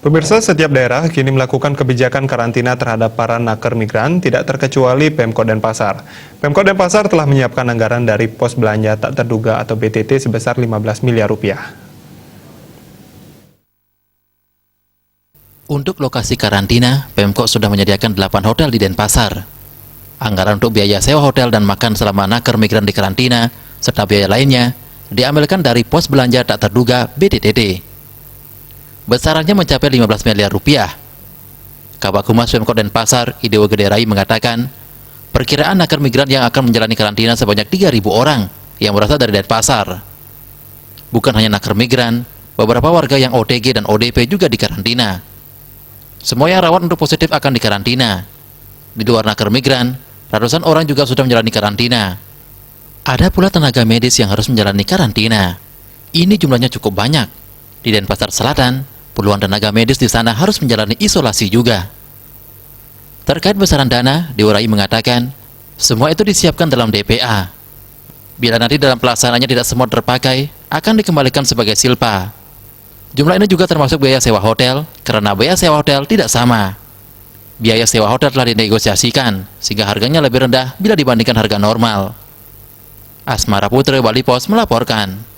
Pemirsa, setiap daerah kini melakukan kebijakan karantina terhadap para naker migran, tidak terkecuali Pemkot Denpasar. Pemkot Denpasar telah menyiapkan anggaran dari pos belanja tak terduga atau BTT sebesar 15 miliar rupiah. Untuk lokasi karantina, Pemkot sudah menyediakan 8 hotel di Denpasar. Anggaran untuk biaya sewa hotel dan makan selama naker migran di karantina, serta biaya lainnya, diambilkan dari pos belanja tak terduga BTTD. Besarannya mencapai 15 miliar rupiah. Kabag Humas Pemkot Denpasar, Idewo Gederai mengatakan, perkiraan naker migran yang akan menjalani karantina sebanyak 3.000 orang yang berasal dari Denpasar. Bukan hanya naker migran, beberapa warga yang OTG dan ODP juga dikarantina. Semua yang rawan untuk positif akan dikarantina. Di luar naker migran, ratusan orang juga sudah menjalani karantina. Ada pula tenaga medis yang harus menjalani karantina. Ini jumlahnya cukup banyak. Di Denpasar Selatan, puluhan tenaga medis di sana harus menjalani isolasi juga. Terkait besaran dana, Dewa Rai mengatakan, semua itu disiapkan dalam DPA. Bila nanti dalam pelaksanaannya tidak semua terpakai, akan dikembalikan sebagai silpa. Jumlah ini juga termasuk biaya sewa hotel, karena biaya sewa hotel tidak sama. Biaya sewa hotel telah dinegosiasikan, sehingga harganya lebih rendah bila dibandingkan harga normal. Asmara Putra, Bali Pos melaporkan.